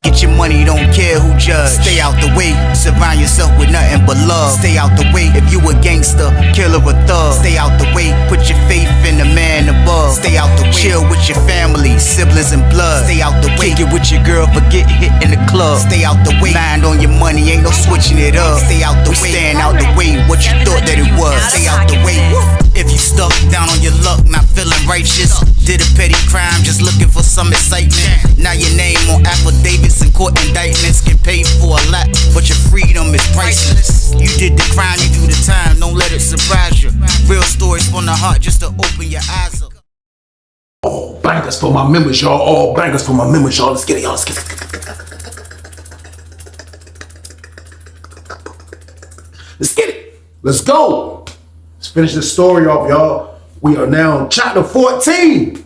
Get your money, don't care who judge. Stay out the way, surround yourself with nothing but love. Stay out the way, if you a gangster, killer or thug. Stay out the way, put your faith in the man above. Stay out the way, chill with your family, siblings and blood. Stay out the way, kick it with your girl, forget hit in the club. Stay out the way, mind on your money, ain't no switching it up. Stay out the way, stand out the way, what you thought that it was. Stay out the way, if you stuck down on your luck, not feeling righteous. Did a petty crime, just looking for some excitement. Now your name on affidavits and court indictments. Get paid for a lot, but your freedom is priceless. You did the crime, you do the time, don't let it surprise you. Real stories from the heart, just to open your eyes up. All bangers for my members, y'all. All bangers for my members, y'all. Let's get it, y'all. Let's get it. Let's get it. Let's go. Let's finish this story off, y'all. We are now on chapter 14.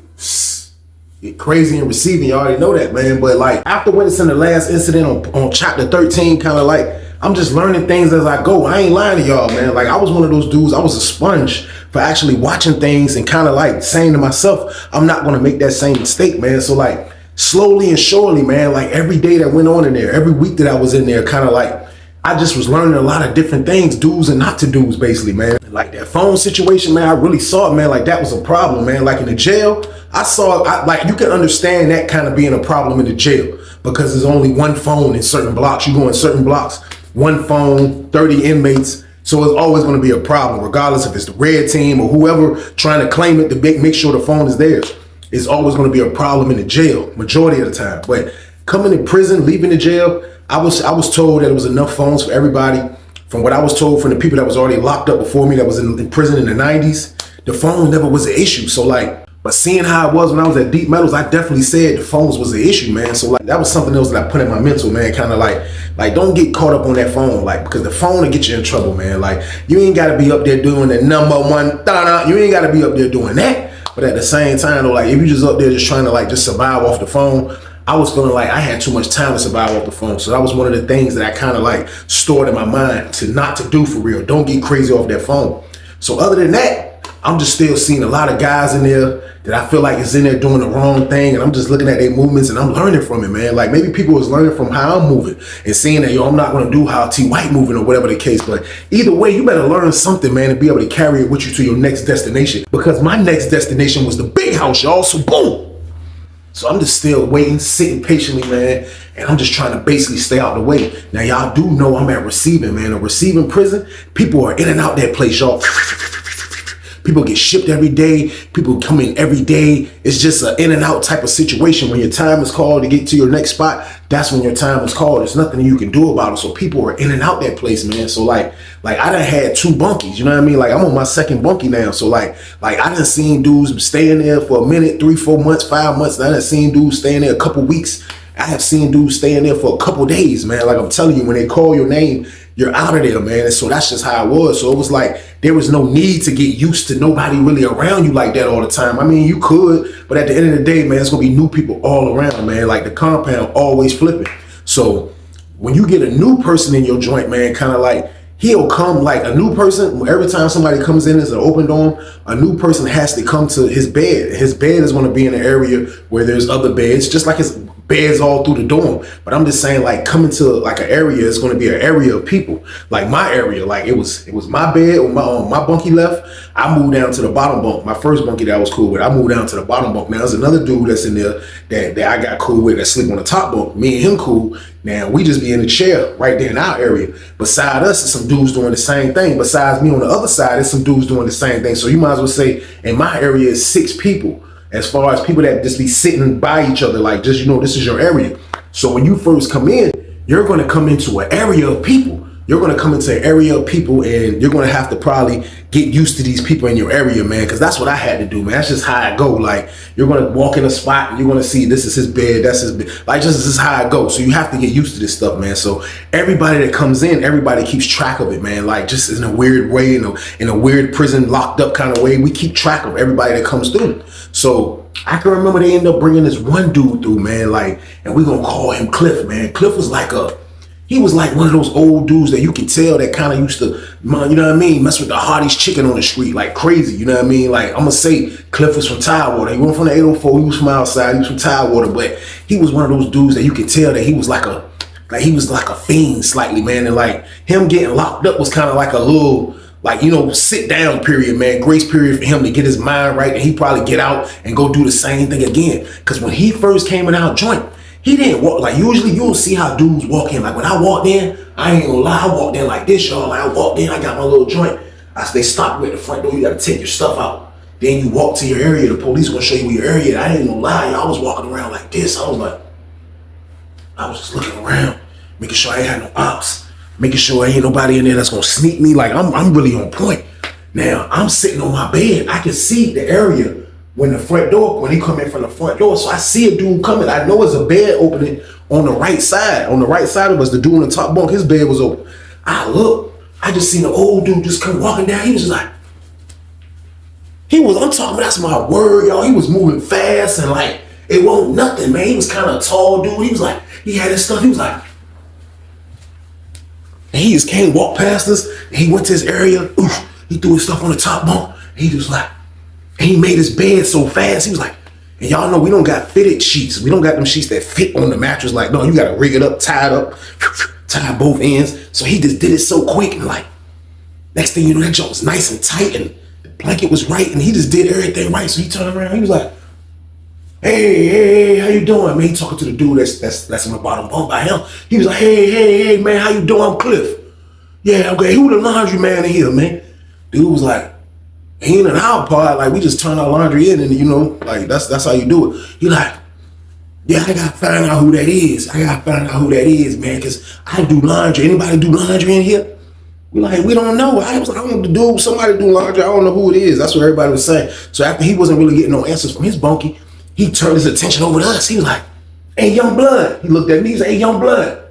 Get crazy and receiving, you already know that, man. But like after witnessing the last incident on chapter 13, kind of like I'm just learning things as I go. I ain't lying to y'all, man. Like I was one of those dudes, I was a sponge for actually watching things and kind of like saying to myself, I'm not gonna make that same mistake, man. So like slowly and surely, man, like every day that went on in there, every week that I was in there, kind of like I just was learning a lot of different things, do's and not to do's, basically, man. Like that phone situation, man, I really saw it, man, like that was a problem, man. Like in the jail, like you can understand that kind of being a problem in the jail because there's only one phone in certain blocks. You go in certain blocks, one phone, 30 inmates. So it's always going to be a problem, regardless if it's the red team or whoever trying to claim it to make sure the phone is theirs. It's always going to be a problem in the jail, majority of the time. But coming to prison, leaving the jail, I was told that it was enough phones for everybody. From what I was told from the people that was already locked up before me that was in prison in the 90s, the phone never was an issue. So like, but seeing how it was when I was at Deep Metals, I definitely said the phones was an issue, man. So like, that was something else that I put in my mental, man. Kind of like don't get caught up on that phone, like, because the phone will get you in trouble, man. Like you ain't got to be up there doing the number one, you ain't got to be up there doing that. But at the same time, though, like if you just up there just trying to like just survive off the phone, I was feeling like I had too much time to survive off the phone. So that was one of the things that I kind of like stored in my mind to not to do for real. Don't get crazy off that phone. So other than that, I'm just still seeing a lot of guys in there that I feel like is in there doing the wrong thing. And I'm just looking at their movements and I'm learning from it, man. Like maybe people was learning from how I'm moving and seeing that, yo, I'm not going to do how T White moving or whatever the case. But either way, you better learn something, man, and be able to carry it with you to your next destination. Because my next destination was the big house, y'all. So boom. So I'm just still waiting, sitting patiently, man. And I'm just trying to basically stay out the way. Now, y'all do know I'm at receiving, man. A receiving prison, people are in and out that place, y'all. People get shipped every day. People come in every day. It's just an in and out type of situation. When your time is called to get to your next spot, that's when your time is called. There's nothing you can do about it. So people are in and out that place, man. So like I done had 2 bunkies, you know what I mean? Like I'm on my 2nd bunkie now. So like I done seen dudes staying there for a minute, 3, 4 months, 5 months. I done seen dudes staying there a couple weeks. I have seen dudes staying there for a couple days, man. Like I'm telling you, when they call your name, you're out of there, man. And so that's just how it was. So it was like there was no need to get used to nobody really around you like that all the time. I mean, you could, but at the end of the day, man, it's gonna be new people all around, man. Like the compound always flipping. So when you get a new person in your joint, man, kind of like he'll come like a new person. Every time somebody comes in as an open dorm, a new person has to come to his bed. His bed is going to be in an area where there's other beds, just like his beds all through the dorm. But I'm just saying, like coming to like an area, it's going to be an area of people. Like my area, like it was my bed when my bunkie left. I moved down to the bottom bunk. My first bunkie that I was cool with, I moved down to the bottom bunk. Now there's another dude that's in there that I got cool with that sleep on the top bunk. Me and him cool. Now we just be in the chair right there in our area. Beside us is some dudes doing the same thing. Besides me on the other side, there's some dudes doing the same thing. So you might as well say in my area is 6 people. As far as people that just be sitting by each other, like just, you know, this is your area. So when you first come in, you're going to come into an area of people. You're going to come into an area of people and you're going to have to probably get used to these people in your area, man, because that's what I had to do, man. That's just how I go. Like you're going to walk in a spot and you're going to see this is his bed, that's his bed. Like just this is how I go. So you have to get used to this stuff, man. So everybody that comes in, everybody keeps track of it, man. Like just in a weird way, in a weird prison locked up kind of way, we keep track of everybody that comes through. So I can remember they ended up bringing this one dude through, man, like, and we're going to call him Cliff, man. Cliff was like He was like one of those old dudes that you can tell that kind of used to, you know what I mean, mess with the Hardee's chicken on the street like crazy, you know what I mean? Like, I'm gonna say Cliff was from Tidewater. He wasn't from the 804, he was from outside, he was from Tidewater, but he was one of those dudes that you could tell that he was like a fiend slightly, man. And like him getting locked up was kind of like a little, like, you know, sit down period, man, grace period for him to get his mind right, and he probably get out and go do the same thing again. Because when he first came in our joint, he didn't walk, like usually you'll see how dudes walk in. Like when I walked in, I ain't gonna lie, I walked in like this, y'all. Like I walked in, I got my little joint. They stopped me at the front door, you gotta take your stuff out. Then you walk to your area, the police gonna show you where your area is. I ain't gonna lie, y'all, I was walking around like this. I was just looking around, making sure I ain't had no ops, making sure ain't nobody in there that's gonna sneak me. Like I'm really on point. Now I'm sitting on my bed, I can see the area when he come in from the front door. So I see a dude coming. I know it's a bed opening on the right side. On the right side of us, the dude in the top bunk, his bed was open. I look, I just seen an old dude just come walking down. He was just like, I'm talking, that's my word, y'all. He was moving fast and like, it wasn't nothing, man. He was kind of a tall dude. He was like, he had his stuff. He was like, and he just came, walk past us, and he went to his area. Oof, he threw his stuff on the top bunk. And he just like, and he made his bed so fast. He was like, and y'all know we don't got fitted sheets. We don't got them sheets that fit on the mattress. Like, no, you got to rig it up, tie it up, tie both ends. So he just did it so quick. And like, next thing you know, that joint was nice and tight and the blanket was right. And he just did everything right. So he turned around. He was like, hey, how you doing? Man, he talking to the dude that's in the bottom bunk by him. He was like, hey, man, how you doing? I'm Cliff. Yeah, okay, who the laundry man in here, man? Dude was like, he ain't in our part, like we just turn our laundry in and you know, like that's how you do it. He like, yeah, I gotta find out who that is. Man, cause I do laundry. Anybody do laundry in here? We like, we don't know. I was like, I want to do somebody do laundry. I don't know who it is. That's what everybody was saying. So after he wasn't really getting no answers from his bunkie, he turned his attention over to us. He was like, hey, young blood. He looked at me, he said, hey, young blood,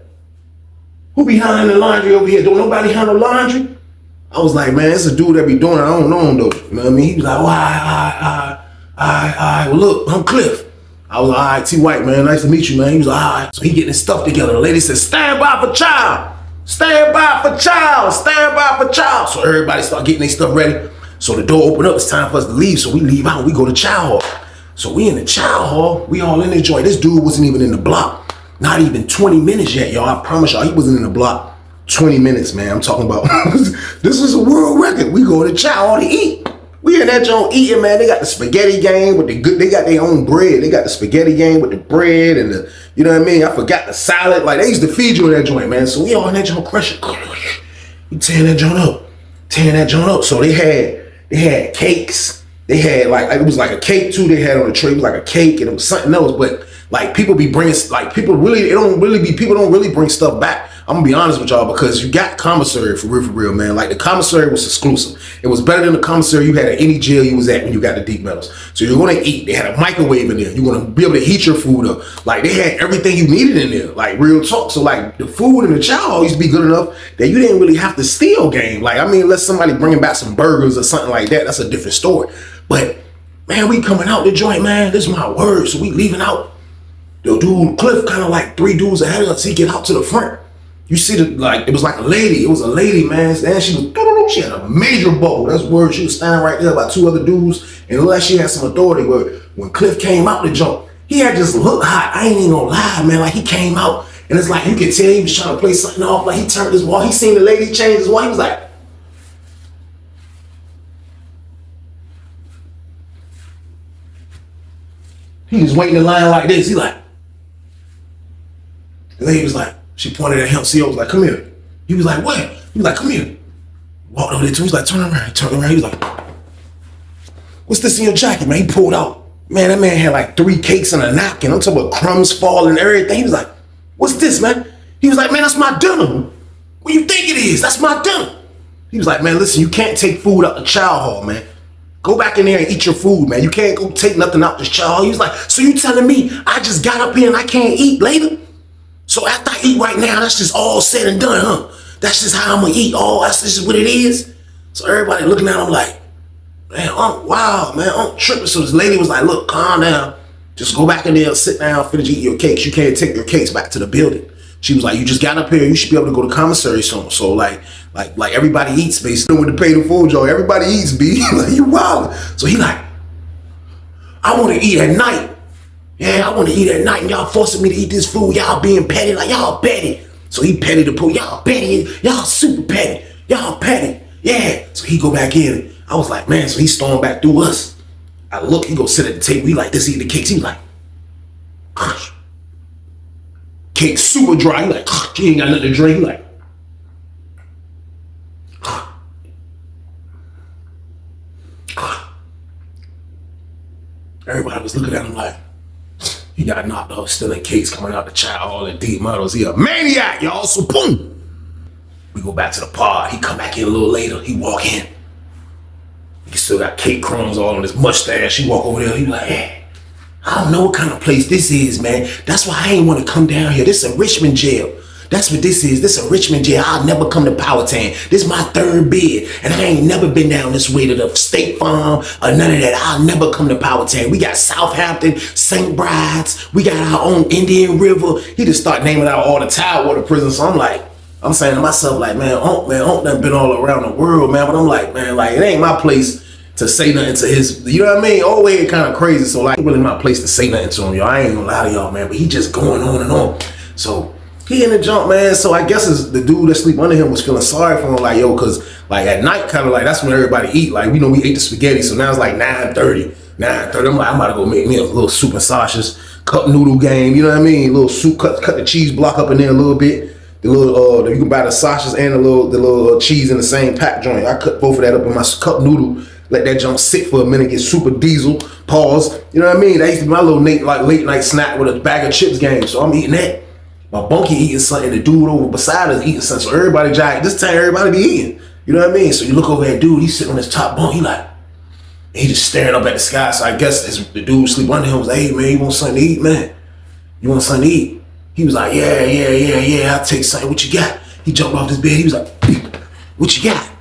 who behind the laundry over here? Don't nobody handle laundry? I was like, man, it's a dude that be doing it. I don't know him though. You know what I mean? He was like, all right. Well, look, I'm Cliff. I was like, all right, T White, man, nice to meet you, man. He was like, all right. So he getting his stuff together. The lady said, stand by for child. Stand by for child. Stand by for child. So everybody start getting their stuff ready. So the door opened up. It's time for us to leave. So we leave out. We go to child hall. So we in the child hall. We all in the joint. This dude wasn't even in the block. Not even 20 minutes yet, y'all. I promise y'all, he wasn't in the block. 20 minutes, man. I'm talking about, this is a world record. We go to chow to eat. We in that joint eating, man. They got the spaghetti game with the good, they got their own bread. They got the spaghetti game with the bread and the, you know what I mean? I forgot the salad. Like they used to feed you in that joint, man. So we all in that joint crushing. We tearing that joint up. So they had cakes. They had like, it was like a cake too. They had on the tray. It was like a cake and it was something else. But like people be bringing, like people don't really bring stuff back. I'm gonna be honest with y'all because you got commissary for real, man. Like the commissary was exclusive. It was better than the commissary you had at any jail you was at when you got the deep metals. So you're gonna eat. They had a microwave in there. You're gonna be able to heat your food up. Like they had everything you needed in there. Like real talk. So like the food in the chow used to be good enough that you didn't really have to steal game. Like I mean, unless somebody bringing back some burgers or something like that, that's a different story. But man, we coming out the joint, man. This is my word. So we leaving out. The dude Cliff kind of like 3 dudes ahead of us. He get out to the front. You see it was like a lady. It was a lady, man. And she had a major bubble. That's word. She was standing right there by 2 other dudes. And it looked like she had some authority. But when Cliff came out the jump, he had just looked hot. I ain't even gonna lie, man. Like he came out and it's like you could tell he was trying to play something off. Like he turned his wall. He seen the lady change his wall. He was like, he was waiting in line like this. He like, the lady was like, she pointed at him. CO was like, come here. He was like, what? He was like, come here. Walked over there to him. He was like, turn around. He turned around. He was like, what's this in your jacket, man? He pulled out. Man, that man had like 3 cakes and a napkin. I'm talking about crumbs falling and everything. He was like, what's this, man? He was like, man, that's my dinner. What do you think it is? That's my dinner. He was like, man, listen, you can't take food out the chow hall, man. Go back in there and eat your food, man. You can't go take nothing out this chow hall. He was like, so you telling me I just got up here and I can't eat later? So after I eat right now, that's just all said and done, huh? That's just how I'm gonna eat. That's just what it is. So everybody looking at him like, man, wow, man, I'm tripping. So this lady was like, look, calm down. Just go back in there, sit down, finish eating your cakes. You can't take your cakes back to the building. She was like, you just got up here, you should be able to go to commissary soon. So like everybody eats, basically, with the pay the food, Joe. Everybody eats, B. Like, you wild. So he like, I want to eat at night. Yeah, I want to eat at night, and y'all forcing me to eat this food. Y'all being petty, like y'all petty. So he petty the pool. Y'all petty. Y'all super petty. Y'all petty. Yeah. So he go back in. I was like, man, so he stormed back through us. I look, he go sit at the table. He like, this eat the cakes. He like, cake super dry. He like, he ain't got nothing to drink. He like, everybody was looking at him like, he got knocked off, still in cakes coming out the child, all the deep models. He a maniac, y'all. So boom. We go back to the pod. He come back in a little later. He walk in. He still got cake crumbs all on his mustache. He walk over there. He like, hey, I don't know what kind of place this is, man. That's why I ain't want to come down here. This is a Richmond jail. That's what this is. This is a Richmond jail. I'll never come to Powhatan. This is my third bid. And I ain't never been down this way to the State Farm or none of that. I'll never come to Powhatan. We got Southampton, St. Bride's. We got our own Indian River. He just start naming out all the Tidewater prisons. So I'm saying to myself, like, Unc done been all around the world, man. But I'm like, man, like, it ain't my place to say nothing to his, you know what I mean? Always kind of crazy. So like, it really my place to say nothing to him, y'all. I ain't gonna lie to y'all, man. But he just going on and on. So he in the jump, man. So I guess the dude that sleep under him was feeling sorry for him, like, yo, cause like at night, kind of like that's when everybody eat. Like, we ate the spaghetti, so now it's like 9:30. I'm like, I'm about to go make me a little soup and sausages, cup noodle game. You know what I mean? A little soup, cut the cheese block up in there a little bit. The little you can buy the sausages and the little cheese in the same pack joint. I cut both of that up in my cup noodle. Let that junk sit for a minute, get super diesel. Pause. You know what I mean? That used to be my little late night snack with a bag of chips game. So I'm eating that. My bunkie eating something, the dude over beside us eating something. So everybody giant. This time everybody be eating. You know what I mean? So you look over at dude, he's sitting on his top bunk. He just staring up at the sky. So I guess the dude sleep under him was like, hey man, you want something to eat, man? You want something to eat? He was like, yeah, I'll take something. What you got? He jumped off his bed. He was like, what you got?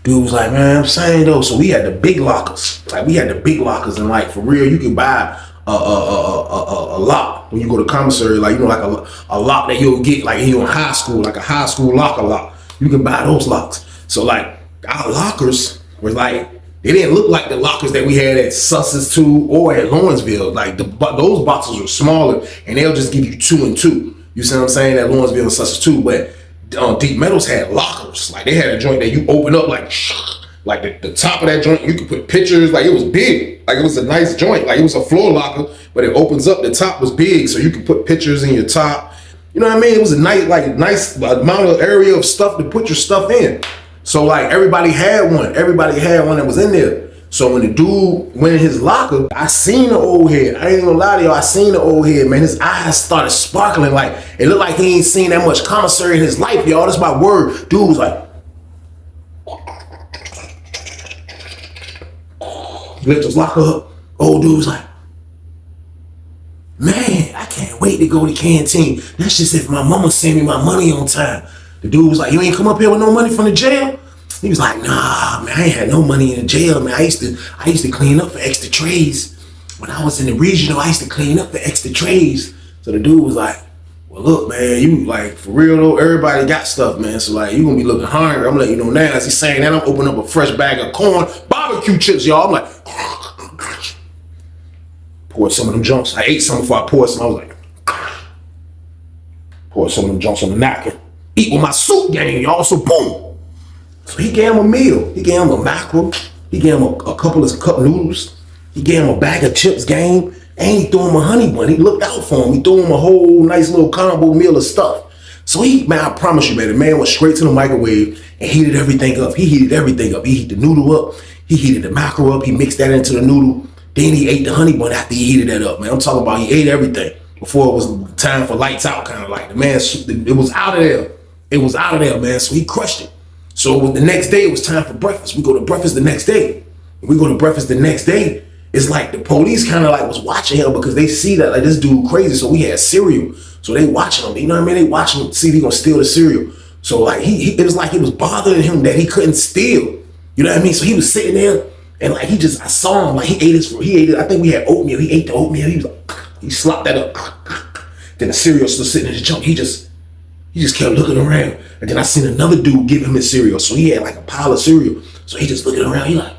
Dude was like, man, I'm saying though. So we had the big lockers. And like for real, you can buy a lock when you go to commissary, like, like a lock that you'll get like in high school, like a high school locker lock. You can buy those locks. So like our lockers were like, they didn't look like the lockers that we had at Sussex 2 or at Lawrenceville. Like those boxes were smaller and they'll just give you 2 and 2. You see what I'm saying? At Lawrenceville and Sussex 2, but Deep Metals had lockers. Like they had a joint that you open up like the top of that joint, you could put pictures. Like it was big. Like it was a nice joint. Like it was a floor locker, but it opens up. The top was big, so you could put pictures in your top. You know what I mean? It was a nice amount of area of stuff to put your stuff in. So like everybody had one. Everybody had one that was in there. So when the dude went in his locker, I seen the old head. I ain't gonna lie to y'all. I seen the old head, man. His eyes started sparkling. Like it looked like he ain't seen that much commissary in his life, y'all. That's my word. Dude was like, lift his locker up. Old dude was like, man, I can't wait to go to canteen. That's just if my mama send me my money on time. The dude was like, you ain't come up here with no money from the jail? He was like, nah, man, I ain't had no money in the jail, man. I used to clean up for extra trays. When I was in the regional, I used to clean up for extra trays. So the dude was like, well, look, man, you like, for real though, everybody got stuff, man. So like, you gonna be looking hungry. I'm letting you know now. As he's saying that, I'm opening up a fresh bag of corn, barbecue chips, y'all. I'm like, poured some of them junks. I ate some before I poured some. I was like, poured some of them junks on the napkin. Eat with my soup game, y'all. So boom. So he gave him a meal. He gave him a mackerel. He gave him a couple of cup noodles. He gave him a bag of chips game. And he threw him a honey bun. He looked out for him. He threw him a whole nice little combo meal of stuff. So man, I promise you, man, the man went straight to the microwave and heated everything up. He heated everything up. He heated the noodle up. He heated the mackerel up. He mixed that into the noodle. Then he ate the honey bun after he heated that up, man. I'm talking about he ate everything before it was time for lights out, kind of like. The man, it was out of there. It was out of there, man. So he crushed it. So the next day, it was time for breakfast. We go to breakfast the next day. When we go to breakfast the next day, it's like the police kind of like was watching him because they see that like this dude crazy. So we had cereal. So they watching him. You know what I mean? They watching him, see if he gonna steal the cereal. So like it was like it was bothering him that he couldn't steal. You know what I mean? So he was sitting there and like I saw him like he ate it. I think we had oatmeal. He ate the oatmeal. He was like, he slopped that up. Then the cereal still sitting in his junk. He just He just kept looking around. And then I seen another dude give him his cereal. So he had like a pile of cereal. So he just looking around. He like,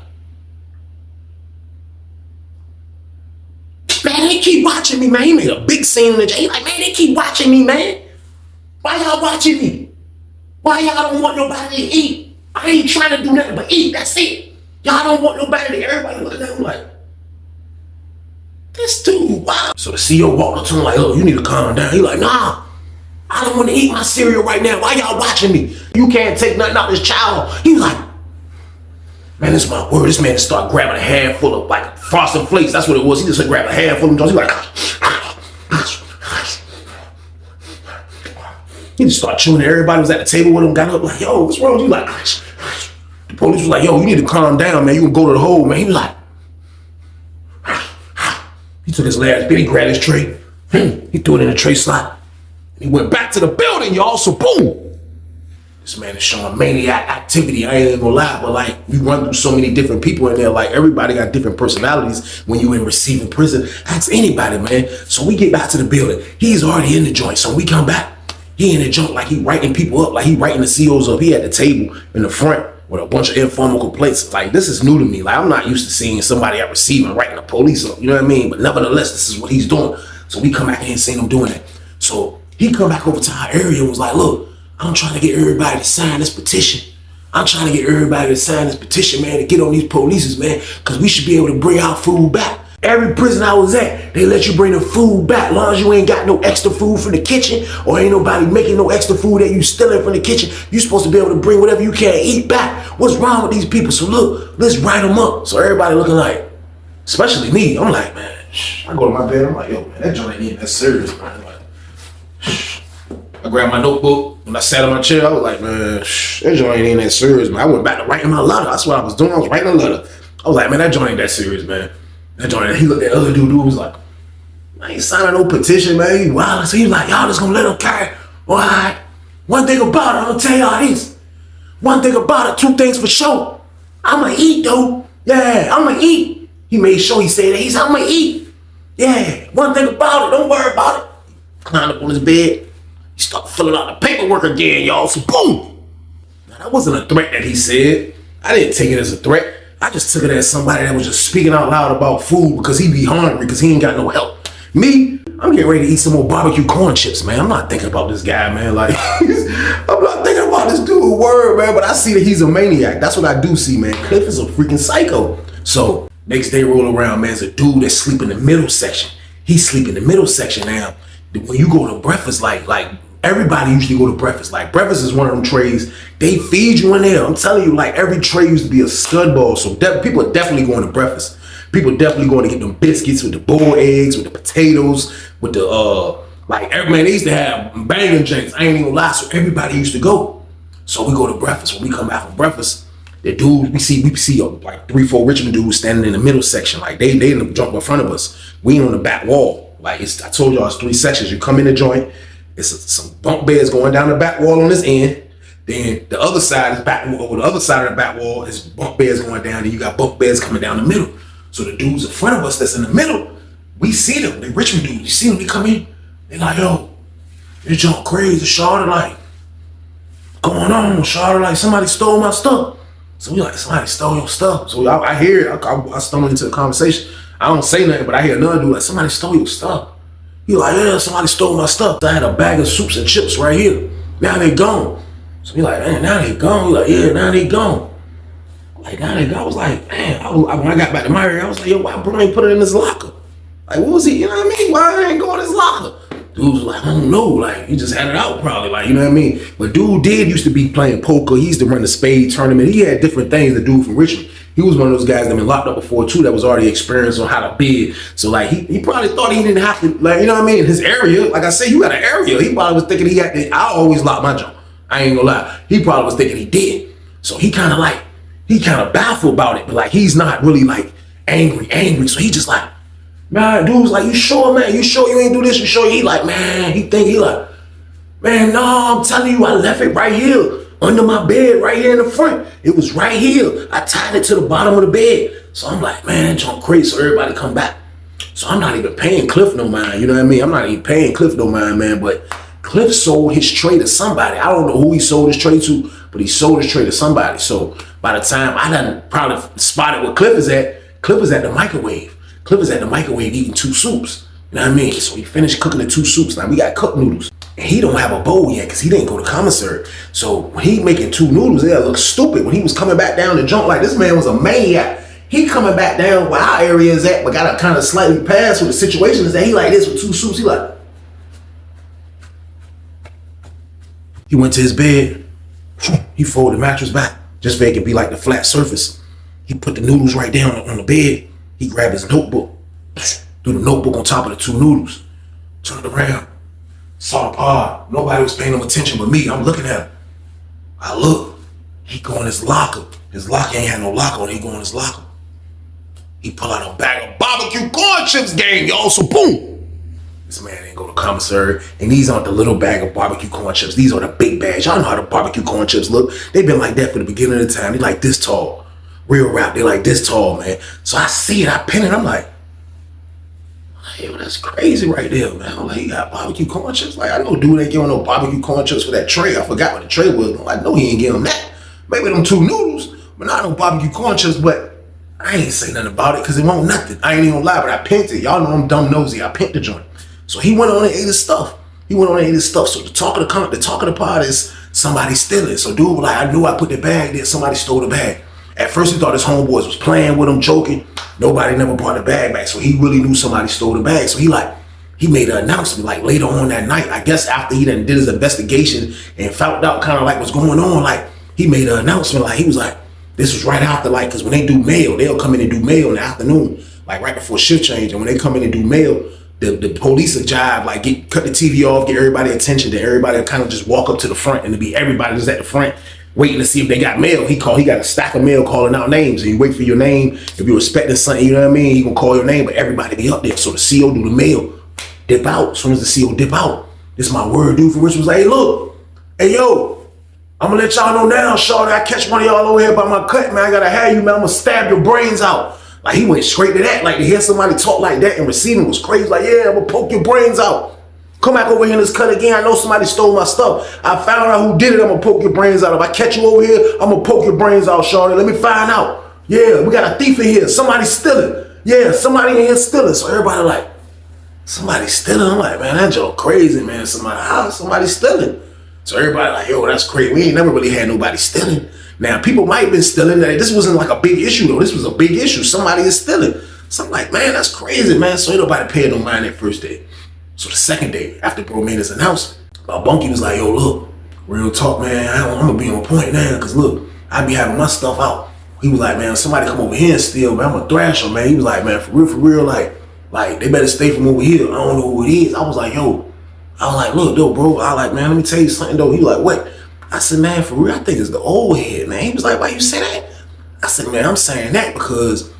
man, they keep watching me, man. He made a big scene in the jail. He like, man, they keep watching me, man. Why y'all watching me? Why y'all don't want nobody to eat? I ain't trying to do nothing but eat. That's it. Y'all don't want nobody to. Everybody looking at him like, this dude, wow. So the CEO walked up to him like, oh, you need to calm down. He like, nah, I don't want to eat my cereal right now. Why y'all watching me? You can't take nothing out of this child. He was like, man, this is my word. This man just started grabbing a handful of like Frosted Flakes. That's what it was. He just grabbed a handful of them. He was like, he just started chewing. Everybody was at the table with him, got up like, yo, what's wrong with you? Like, the police was like, yo, you need to calm down, man. You can go to the hole, man. He was like, he took his last bit, he grabbed his tray, he threw it in the tray slot. He went back to the building, y'all, so boom. This man is showing maniac activity. I ain't even gonna lie, but like, you run through so many different people in there, like everybody got different personalities when you in receiving prison. Ask anybody, man. So we get back to the building. He's already in the joint, so we come back. He in the joint like he writing people up, like he writing the COs up. He at the table in the front with a bunch of informal complaints. Like, this is new to me. Like, I'm not used to seeing somebody at receiving writing the police up, you know what I mean? But nevertheless, this is what he's doing. So we come back here and see him doing it. So he come back over to our area and was like, look, I'm trying to get everybody to sign this petition. I'm trying to get everybody to sign this petition, man, to get on these polices, man, because we should be able to bring our food back. Every prison I was at, they let you bring the food back. As long as you ain't got no extra food from the kitchen or ain't nobody making no extra food that you stealing from the kitchen, you supposed to be able to bring whatever you can eat back. What's wrong with these people? So look, let's write them up. So everybody looking like, especially me, I'm like, man, I go to my bed, I'm like, yo, man, that joint ain't even that serious, man. Like, I grabbed my notebook. When I sat on my chair, I was like, man, that joint ain't that serious, man. I went back to writing my letter. That's what I was doing. I was writing a letter. I was like, man, that joint ain't that serious, man. That joint, he looked at the other dude was like, I ain't signing no petition, man. He wild. So he was like, y'all just gonna let him carry. All right. One thing about it, I'm gonna tell y'all this. One thing about it, two things for sure. I'm gonna eat, though. Yeah, I'm gonna eat. He made sure he said that. He said, I'm gonna eat. Yeah, one thing about it, don't worry about it. Climbed up on his bed. He started filling out the paperwork again, y'all. So boom. Now, that wasn't a threat that he said. I didn't take it as a threat. I just took it as somebody that was just speaking out loud about food because he be hungry because he ain't got no help. Me, I'm getting ready to eat some more barbecue corn chips, man. I'm not thinking about this guy, man. Like, I'm not thinking about this dude, word, man. But I see that he's a maniac. That's what I do see, man. Cliff is a freaking psycho. So next day roll around, man, there's a dude that sleep in the middle section. He sleep in the middle section now. When you go to breakfast, like everybody usually go to breakfast. Like, breakfast is one of them trays. They feed you in there. I'm telling you, like, every tray used to be a stud ball. So people are definitely going to breakfast. People definitely going to get them biscuits with the boiled eggs, with the potatoes, with the, man, they used to have banging drinks. I ain't even gonna lie. So everybody used to go. So we go to breakfast. When we come back from breakfast, the dudes, we see like 3-4 Richmond dudes standing in the middle section. Like, they in the joint in front of us. We ain't on the back wall. Like, I told y'all, it's 3 sections. You come in the joint. It's some bunk beds going down the back wall on this end. Then the other side is back wall. The other side of the back wall is bunk beds going down. Then you got bunk beds coming down the middle. So the dudes in front of us that's in the middle, we see them. They Richmond dudes. You see them, they come in. They like, yo, this junk crazy. Charlotte, like, going on, Charlotte, like, somebody stole my stuff. So we like, somebody stole your stuff. So I hear it. I stumble into the conversation. I don't say nothing, but I hear another dude like, somebody stole your stuff. He like, yeah, somebody stole my stuff. I had a bag of soups and chips right here. Now they gone. So he like, man, now they gone. He like, yeah, now they gone. Like, now they gone. I was like, man, when I got back to my area, I was like, yo, why bro ain't put it in his locker? Like, what was he, you know what I mean? Why ain't go in his locker? Dude was like, I don't know. Like, he just had it out probably, like, you know what I mean? But dude used to be playing poker. He used to run the spade tournament. He had different things to do from Richmond. He was one of those guys that been locked up before too, that was already experienced on how to bid. So like he probably thought he didn't have to, like, you know what I mean? His area, like I said, you got an area. He probably was thinking he had to, I always lock my jaw. I ain't gonna lie. He probably was thinking he did. So he kind of baffled about it, but like he's not really like angry. So he just like, man, dude was like, you sure, man? You sure you ain't do this? You sure? He like, man, he like, man, no, I'm telling you, I left it right here. Under my bed, right here in the front. It was right here. I tied it to the bottom of the bed. So I'm like, man, that junk crazy. So everybody come back. So I'm not even paying Cliff no mind. You know what I mean? I'm not even paying Cliff no mind, man. But Cliff sold his tray to somebody. I don't know who he sold his tray to, but he sold his tray to somebody. So by the time I done probably spotted where Cliff is at the microwave. Cliff is at the microwave eating 2 soups. You know what I mean? So he finished cooking the 2 soups. Now we got cooked noodles. And he don't have a bowl yet because he didn't go to commissary. So when he making 2 noodles, they look stupid. When he was coming back down the junk, like this man was a maniac. He coming back down where our area is at, but got to kind of slightly pass where the situation is that he like this with 2 soups. He like, he went to his bed. He folded the mattress back just so it could be like the flat surface. He put the noodles right down on the bed. He grabbed his notebook, threw the notebook on top of the 2 noodles, turned around, saw the pod. Nobody was paying him attention but me. I'm looking at him. I look. He go in his locker. His locker ain't had no lock on. He go in his locker. He pull out a bag of barbecue corn chips, gang, y'all. So boom. This man ain't go to commissary, and these aren't the little bag of barbecue corn chips. These are the big bags. Y'all know how the barbecue corn chips look. They've been like that for the beginning of the time. They like this tall. Real rap, they like this tall, man. So I see it, I pin it, I'm like, yo, that's crazy right there, man. I'm like, he got barbecue corn chips? Like, I know dude ain't giving no barbecue corn chips for that tray. I forgot what the tray was. I know he ain't giving him that. Maybe them 2 noodles, but not no barbecue corn chips. But I ain't say nothing about it because it won't nothing. I ain't even gonna lie, but I pinned it. Y'all know I'm dumb nosy. I pinned the joint. So he went on and ate his stuff. So the talk of the pod is somebody stealing. So dude was like, I knew I put the bag there. Somebody stole the bag. At first he thought his homeboys was playing with him, joking. Nobody never brought the bag back. So he really knew somebody stole the bag. So he made an announcement like later on that night. I guess after he done did his investigation and found out kind of like what's going on, like he made an announcement like he was like, this was right after, like, because when they do mail, they'll come in and do mail in the afternoon, like right before shift change. And when they come in and do mail, the police will jive, like cut the TV off, get everybody attention, to everybody kind of just walk up to the front, and to be everybody just at the front waiting to see if they got mail. He got a stack of mail calling out names, and you wait for your name. If you're expecting something, you know what I mean, he gonna call your name, but everybody be up there. So the CO do the mail, dip out. As soon as the CO dip out, this is my word, dude from Rich was like, hey look, hey yo, I'm gonna let y'all know now, shorty, I catch one of y'all over here by my cut, man, I gotta have you, man, I'm gonna stab your brains out. Like he went straight to that, like to hear somebody talk like that and receiving was crazy, like yeah, I'm gonna poke your brains out. Come back over here in this cut again. I know somebody stole my stuff. I found out who did it. I'm gonna poke your brains out. If I catch you over here, I'm gonna poke your brains out, shorty. Let me find out. Yeah, we got a thief in here. Somebody stealing. Yeah, somebody in here stealing. So everybody like, somebody stealing? I'm like, man, that joke crazy, man. Somebody stealing. So everybody like, yo, that's crazy. We ain't never really had nobody stealing. Now, people might have been stealing. This wasn't like a big issue, though. This was a big issue. Somebody is stealing. So I'm like, man, that's crazy, man. So ain't nobody paying no mind that first day. So the second day, after bro made his announcement, my bunkie was like, yo, look, real talk, man, I'm gonna be on point now, because look, I be having my stuff out. He was like, man, somebody come over here and steal, man, I'm gonna thrash them, man. He was like, man, for real, like they better stay from over here. I don't know who it is. I was like, look, though, bro, man, let me tell you something, though. He like, what? I said, man, for real, I think it's the old head, man. He was like, why you say that? I said, man, I'm saying that because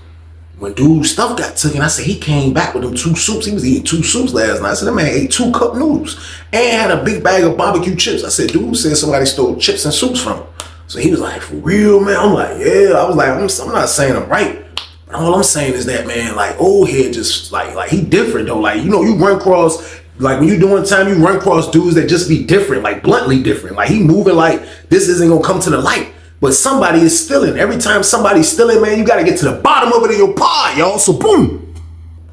when dude's stuff got taken, I said, he came back with them 2 soups. He was eating 2 soups last night. I said, that man ate 2 cup noodles and had a big bag of barbecue chips. I said, dude said somebody stole chips and soups from him. So he was like, for real, man? I'm like, yeah. I was like, I'm not saying I'm right. But all I'm saying is that, man, like, old head just, like he different, though. Like, you know, you run across, like, when you doing time, you run across dudes that just be different, like, bluntly different. Like, he moving like this isn't going to come to the light. But somebody is stealing. Every time somebody's stealing, man, you got to get to the bottom of it in your pod, y'all. So boom,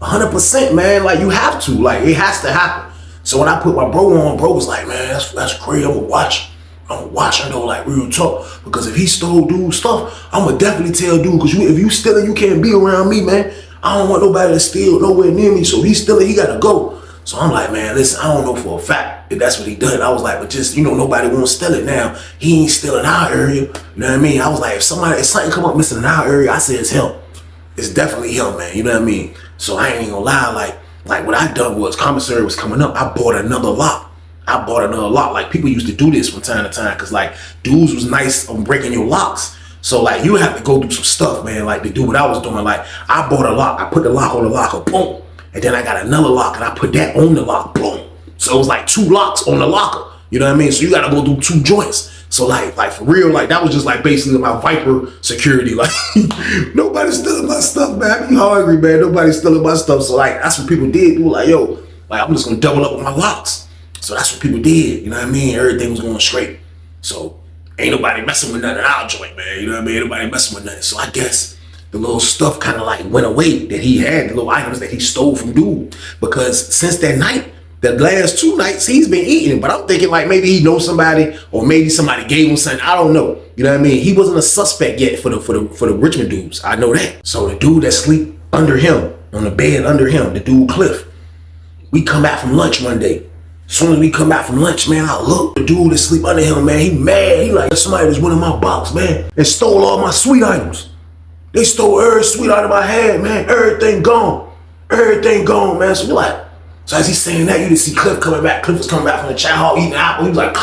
100%, man. Like you have to, like it has to happen. So when I put my bro on, bro was like, man, that's crazy. I'm gonna watch him though, like real talk. Because if he stole dude's stuff, I'm gonna definitely tell dude. Because if you stealing, you can't be around me, man. I don't want nobody to steal nowhere near me. So he's stealing, he gotta go. So I'm like, man, listen, I don't know for a fact if that's what he done. I was like, but just, you know, nobody won't steal it now. He ain't stealing our area. You know what I mean? I was like, if something come up missing in our area, I say it's him. It's definitely him, man. You know what I mean? So I ain't gonna lie, like what I done was, commissary was coming up, I bought another lock. Like people used to do this from time to time, because like dudes was nice on breaking your locks. So like you have to go through some stuff, man, like to do what I was doing. Like I bought a lock, I put the lock on the locker, boom. And then I got another lock and I put that on the lock, boom. So it was like 2 locks on the locker. You know what I mean? So you gotta go through 2 joints. So like for real, like that was just like basically my Viper security. Like nobody's stealing my stuff, man. I be hungry, man. Nobody's stealing my stuff. So like that's what people did. People like, yo, like I'm just gonna double up with my locks. So that's what people did, you know what I mean? Everything was going straight. So ain't nobody messing with nothing in our joint, man. You know what I mean? Ain't nobody messing with nothing. So I guess the little stuff kind of like went away that he had, the little items that he stole from dude. Because since that night, the last 2 nights, he's been eating. But I'm thinking like maybe he knows somebody, or maybe somebody gave him something. I don't know. You know what I mean? He wasn't a suspect yet for the Richmond dudes. I know that. So the dude that sleep under him, on the bed under him, the dude Cliff, we come back from lunch one day. As soon as we come back from lunch, man, I look, the dude that sleep under him, man, he mad. He like, somebody just went in my box, man, and stole all my sweet items. They stole every sweet item I had, man. Everything gone. Everything gone, man. So we like, so as he's saying that, you just see Cliff coming back. Cliff was coming back from the chow hall eating apple. He was like,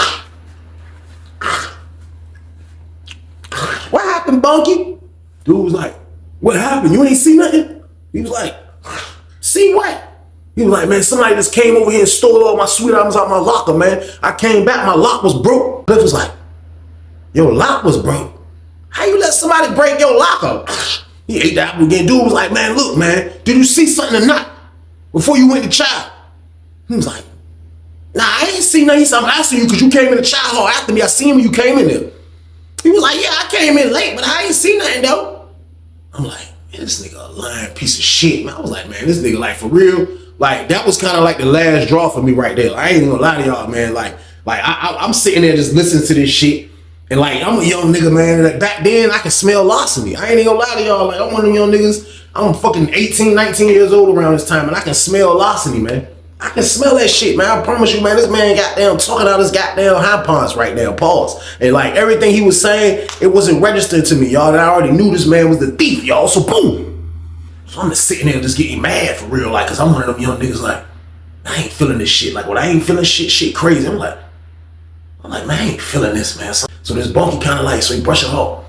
what happened, Bunky? Dude was like, what happened? You ain't see nothing? He was like, see what? He was like, man, somebody just came over here and stole all my sweet items out my locker, man. I came back, my lock was broke. Cliff was like, your lock was broke? How you let somebody break your locker? He ate the apple again. Dude was like, man, look, man, did you see something or not before you went to chow? He was like, nah, I ain't seen nothing. He said, I'm asking you because you came in the chow hall after me. I seen when you came in there. He was like, yeah, I came in late, but I ain't seen nothing, though. I'm like, man, this nigga a lying piece of shit, man. I was like, man, this nigga, like, for real? Like, that was kind of like the last draw for me right there. I ain't even gonna lie to y'all, man. Like I'm sitting there just listening to this shit. And like, I'm a young nigga, man. Like, back then, I can smell larceny. I ain't even gonna lie to y'all. Like, I'm one of them young niggas. I'm fucking 18, 19 years old around this time, and I can smell larceny, man. I can smell that shit, man. I promise you, man, this man goddamn talking out his goddamn high ponds right now. Pause. And like, everything he was saying, it wasn't registered to me, y'all. And I already knew this man was the thief, y'all. So boom. So I'm just sitting there just getting mad for real, like, cause I'm one of them young niggas like, I ain't feeling this shit. Like, when I ain't feeling shit crazy, I'm like, man, I ain't feeling this, man. So this Bunky kind of like, so he brush it off.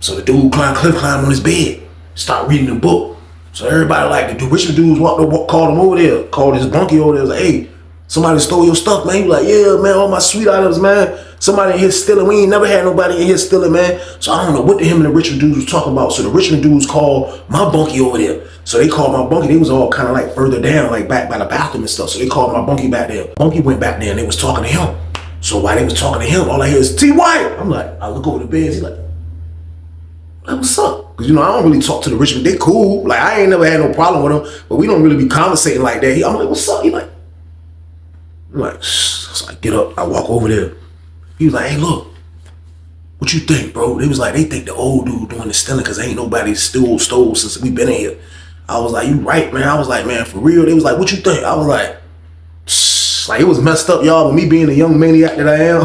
So the dude Cliff climbed on his bed, start reading the book. So everybody like, the Richmond dudes called him over there, called his Bunky over there, was like, hey, somebody stole your stuff, man. He was like, yeah, man, all my sweet items, man. Somebody in here stealing. We ain't never had nobody in here stealing, man. So I don't know what him and the Richmond dudes was talking about. So the Richmond dudes called my Bunky over there. So they called my Bunky. They was all kind of like further down, like back by the bathroom and stuff. So they called my Bunky back there. Bunky went back there and they was talking to him. So while they was talking to him, all I hear is T. White. I'm like, I look over the beds. He's like, what's up? Because, you know, I don't really talk to the Richmond. They cool. Like, I ain't never had no problem with them. But we don't really be conversating like that. I'm like, what's up? He like, I'm like, shh. So I get up. I walk over there. He was like, hey, look, what you think, bro? They was like, they think the old dude doing the stealing because ain't nobody stole since we been in here. I was like, you right, man. I was like, man, for real. They was like, what you think? I was like, shh. Like, it was messed up, y'all, with me being the young maniac that I am.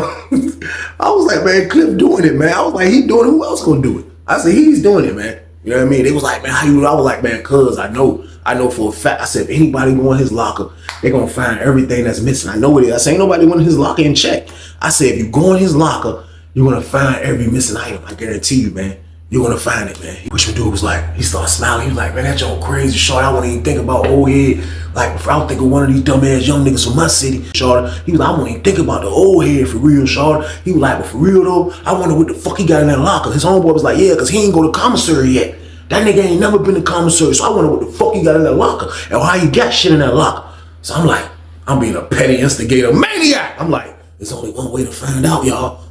I was like, man, Cliff doing it, man. I was like, he doing it. Who else gonna do it? I said, he's doing it, man. You know what I mean? They was like, man, how you? I was like, man, cuz I know for a fact. I said, if anybody go in his locker, they're gonna find everything that's missing. I know it is. I said, ain't nobody went in his locker and check. I said, if you go in his locker, you're gonna find every missing item. I guarantee you, man. You're gonna find it, man. Which dude was like, he started smiling. He was like, man, that joint crazy, short. I wouldn't even think about old head. Like, I don't think of one of these dumbass young niggas from my city, short. He was like, I wouldn't even think about the old head for real, short. He was like, but for real though, I wonder what the fuck he got in that locker. His homeboy was like, yeah, cause he ain't go to commissary yet. That nigga ain't never been to commissary, so I wonder what the fuck he got in that locker and how he got shit in that locker. So I'm like, I'm being a petty instigator maniac. I'm like, there's only one way to find out, y'all.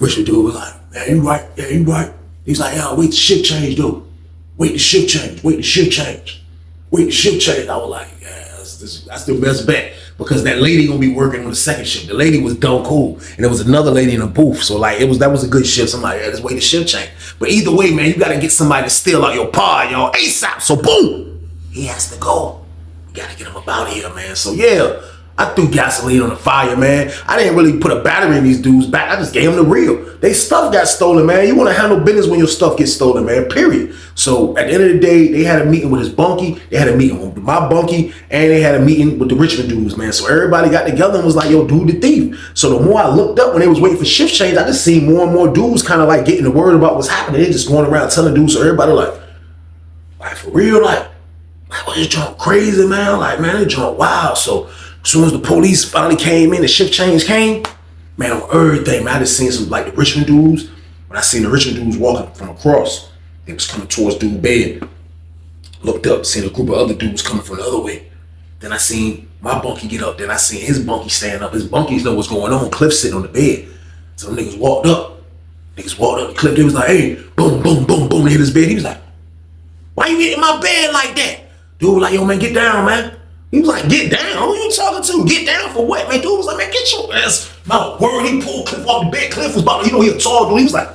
Richard dude was like, yeah, you right. Yeah, you right. He's like, yeah, wait the shift change, dude. Wait the shift change. Wait the shift change. Wait the shift change. I was like, yeah, that's the best bet because that lady gonna be working on the second shift. The lady was dumb cool, and there was another lady in the booth. So like, that was a good shift. So I'm like, yeah, let's wait the shift change. But either way, man, you gotta get somebody to steal out your pod, y'all, ASAP. So boom, he has to go. We gotta get him up out of here, man. So yeah. I threw gasoline on the fire, man. I didn't really put a battery in these dudes' back. I just gave them the real. They stuff got stolen, man. You want to handle business when your stuff gets stolen, man, period. So at the end of the day, they had a meeting with his Bunky. They had a meeting with my Bunky. And they had a meeting with the Richmond dudes, man. So everybody got together and was like, yo, dude the thief. So the more I looked up when they was waiting for shift change, I just seen more and more dudes kind of like getting the word about what's happening. They just going around telling dudes. So everybody like for real, like what this joint crazy, man? Like, man, this joint wild. So as soon as the police finally came in, the shift change came, man, on everything, man, I just seen some, like, the Richmond dudes. When I seen the Richmond dudes walking from across, they was coming towards dude's bed. Looked up, seen a group of other dudes coming from the other way. Then I seen My bunkie get up, then I seen his bunkie stand up. His bunkies know what's going on. Cliff sitting on the bed. So them niggas walked up. Cliff, they was like, hey, boom, boom, boom, boom, they hit his bed. He was like, why you hitting my bed like that? Dude was like, yo, man, get down, man. He was like, get down? Who you talking to? Get down for what, man? Dude was like, man, get your ass. My word, he pulled Cliff off the bed. Cliff was about, he a tall dude. He was like,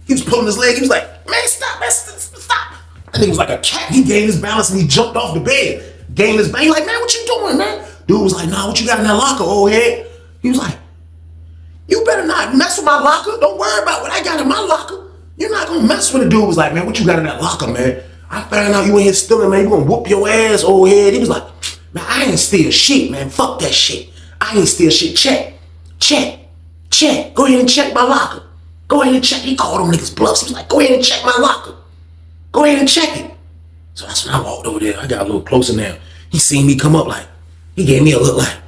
he was pulling his leg. He was like, man, stop, man, stop. And he was like a cat. He gained his balance and he jumped off the bed. Gained his balance. He like, man, what you doing, man? Dude was like, nah, what you got in that locker, old head? He was like, you better not mess with my locker. Don't worry about what I got in my locker. You're not gonna mess with it. Dude was like, man, what you got in that locker, man? I found out you in here stealing, man. You gonna whoop your ass, old head. He was like, man, I ain't steal shit, man. Fuck that shit. I ain't steal shit. Check. Go ahead and check my locker. Go ahead and check. He called them niggas bluffs. He was like, go ahead and check my locker. Go ahead and check it. So that's when I walked over there. I got a little closer now. He seen me come up like, he gave me a look like,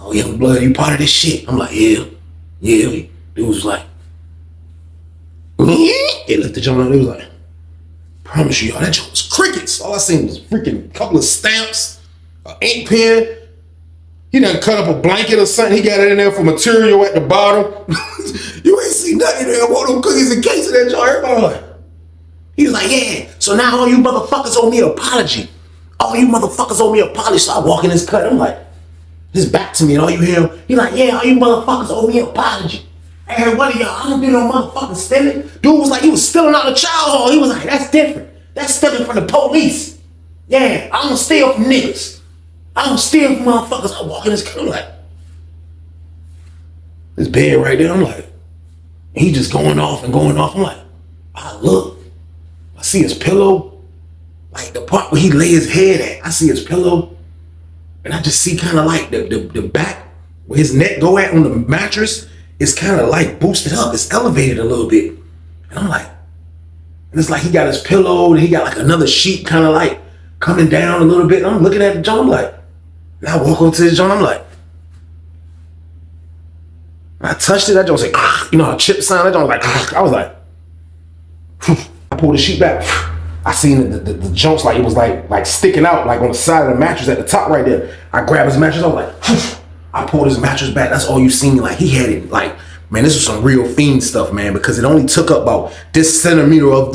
oh, young blood, you part of this shit? I'm like, yeah. Dude was like, he left the joint out. He was like, promise you, y'all, that joint was crickets. All I seen was freaking couple of stamps, an ink pen. He done cut up a blanket or something. He got it in there for material at the bottom. You ain't see nothing in there. I want them cookies and cakes in that joint. Everybody like, he was like, yeah, so now all you motherfuckers owe me an apology. All you motherfuckers owe me an apology. So I walk in his cut. I'm like, his back to me and all you hear him. He like, yeah, all you motherfuckers owe me an apology. Hey, what of y'all? I don't do no motherfucking stealing. Dude was like, he was stealing out of child hall. He was like, that's different. That's stealing from the police. Yeah, I don't steal from niggas. I don't steal from motherfuckers. I walk in his cut. I'm like, this bed right there. I'm like, he just going off. I'm like, I look. I see his pillow. Like the part where he lay his head at. I see his pillow. And I just see kind of like the back where his neck go at on the mattress. It's kind of like boosted up. It's elevated a little bit. And I'm like, and it's like he got his pillow and he got like another sheet kind of like coming down a little bit. And I'm looking at the joint. I'm like, and I walk over to this joint. I'm like, I touched it. That joint was like, you know how chip sound? That joint was like, I was like, I pulled the sheet back. I seen the joints like it was like sticking out like on the side of the mattress at the top right there. I grabbed his mattress. I was like, I pulled his mattress back. That's all you seen. Like he had it like, man, this was some real fiend stuff, man, because it only took up about this centimeter of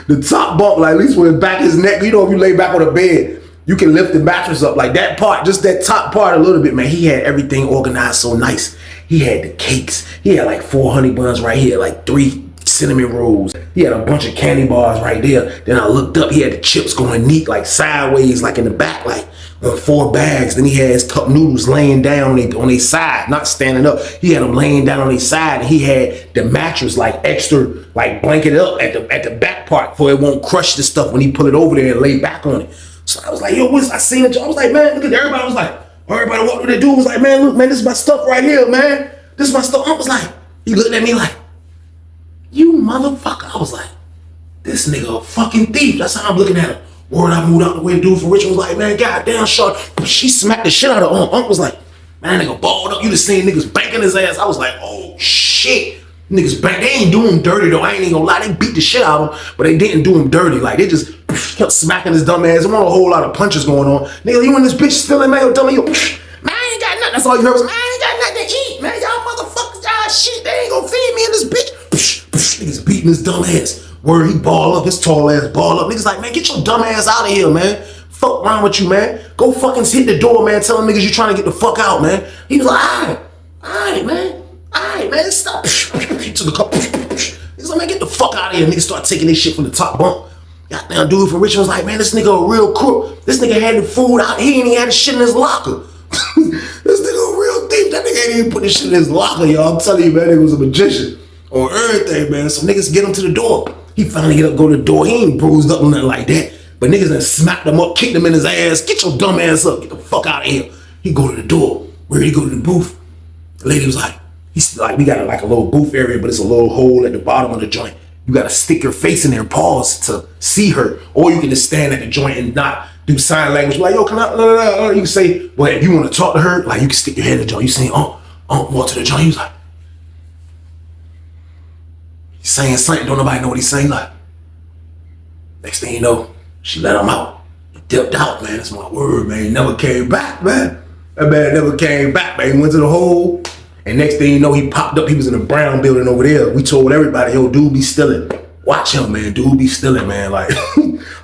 the top bump. Like at least with the back of his neck, you know, if you lay back on the bed, you can lift the mattress up like that part, just that top part a little bit, man. He had everything organized so nice. He had the cakes. He had like 4 honey buns right here, like 3 cinnamon rolls. He had a bunch of candy bars right there. Then I looked up, he had the chips going neat, like sideways, like in the back, like on 4 bags. Then he had his cup noodles laying down on their side, not standing up. He had them laying down on their side. And he had the mattress like extra, like blanketed up at the back part for it won't crush the stuff when he put it over there and lay back on it. So I was like, yo, I seen it. I was like, man, look at everybody. Was like, everybody walked with the dude was like, man, look, man, this is my stuff right here, man. This is my stuff. I was like, he looked at me like, you motherfucker. I was like, this nigga a fucking thief. That's how I'm looking at him. Word, I moved out the way. The dude from Richmond was like, man, goddamn, short. She smacked the shit out of him. Unc was like, man, that nigga balled up. You just seen niggas banking his ass. I was like, oh shit. Niggas bank. They ain't do him dirty though. I ain't even gonna lie. They beat the shit out of him, but they didn't do him dirty. Like they just kept smacking his dumb ass. There wasn't a whole lot of punches going on. Nigga, you and this bitch stealing, man, dummy. You, man, I ain't got nothing. That's all you heard was, man, I ain't got nothing to eat, man. Y'all motherfuckers, y'all shit. They ain't gonna feed me in this bitch. Niggas beating his dumb ass. Word, he ball up, his tall ass ball up. Niggas like, man, get your dumb ass out of here, man. Fuck wrong with you, man. Go fucking hit the door, man. Tell them niggas you trying to get the fuck out, man. He was like, all right, man, stop. He took a couple. He's like, man, get the fuck out of here. Niggas start taking this shit from the top bunk. Goddamn dude from Richmond was like, man, this nigga a real crook. This nigga had the food out. He ain't even had the shit in his locker. This nigga a real thief. That nigga ain't even put this shit in his locker, y'all. I'm telling you, man, nigga was a magician on everything, man. So niggas get him to the door. He finally get up, go to the door. He ain't bruised up or nothing like that. But niggas done smacked him up, kicked him in his ass. Get your dumb ass up. Get the fuck out of here. He go to the door. Where he go to the booth? The lady was like, we got like a little booth area, but it's a little hole at the bottom of the joint. You gotta stick your face in there and pause to see her. Or you can just stand at the joint and not do sign language. Like, yo, can I, you can say, well, if you want to talk to her, like you can stick your head in the joint. You say, walk to the joint. He was like, he's saying something, don't nobody know what he's saying. Like, next thing you know, she let him out. dipped out, man. That's my word, man. He never came back, man. That man never came back, man. He went to the hole, and next thing you know, he popped up. He was in the Brown building over there. We told everybody, yo, dude be stealing. Watch him, man. Dude be stealing, man. Like,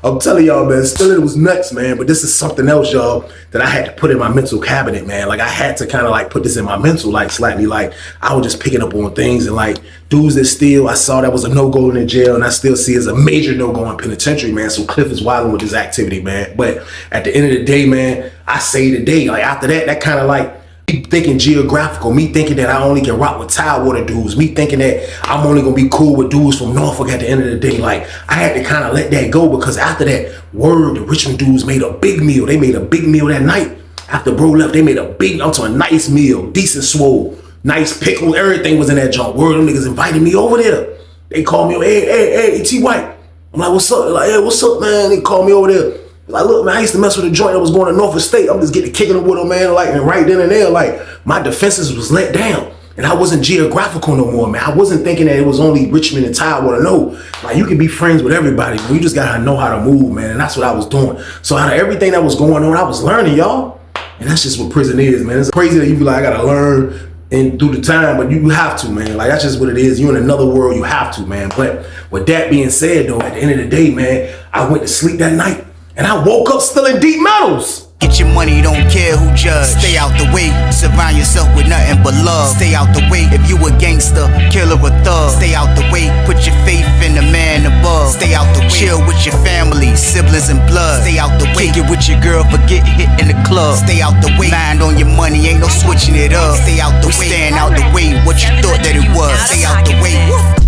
I'm telling y'all, man, stealing was nuts, man. But this is something else, y'all, that I had to put in my mental cabinet, man. Like, I had to kind of like put this in my mental, like slightly. Like, I was just picking up on things, and like dudes that steal, I saw that was a no-go in the jail, and I still see as a major no-go in penitentiary, man. So Cliff is wilding with this activity, man. But at the end of the day, man, I say today, like after that, that kind of like me thinking geographical, me thinking that I only can rock with Tidewater dudes, me thinking that I'm only gonna be cool with dudes from Norfolk at the end of the day. Like, I had to kind of let that go, because after that, word, the Richmond dudes made a big meal. They made a big meal that night. After bro left, they made a big, I'm talking a nice meal, decent swole, nice pickle, everything was in that junk. Word, them niggas invited me over there. They called me, hey, T White. I'm like, what's up? They're like, hey, what's up, man? They called me over there. Like, look, man, I used to mess with a joint that was going to Norfolk State. I'm just getting kicking it with them, man. Like, and right then and there, like, my defenses was let down. And I wasn't geographical no more, man. I wasn't thinking that it was only Richmond and Tidewater. No, like, you can be friends with everybody, man. You just gotta know how to move, man. And that's what I was doing. So out of everything that was going on, I was learning, y'all. And that's just what prison is, man. It's crazy that you be like, I gotta learn and through the time, but you have to, man. Like, that's just what it is. You're in another world, you have to, man. But with that being said, though, at the end of the day, man, I went to sleep that night, and I woke up still in deep metals. Get your money, don't care who judge. Stay out the way, surround yourself with nothing but love. Stay out the way if you a gangster, killer or thug. Stay out the way, put your faith in the man above. Stay out the way, chill with your family, siblings and blood. Stay out the way, kick it with your girl, forget hit in the club. Stay out the way, mind on your money, ain't no switching it up. Stay out the way, stand out the way, what you thought that it was. Stay out the way.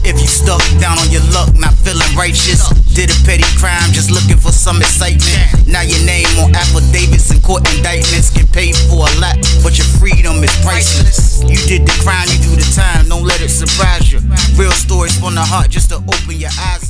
If you stuck down on your luck, not feeling righteous, did a petty crime, just looking for some excitement. Now your name on affidavits and court indictments, get paid for a lot, but your freedom is priceless. You did the crime, you do the time, don't let it surprise you. Real stories from the heart, just to open your eyes.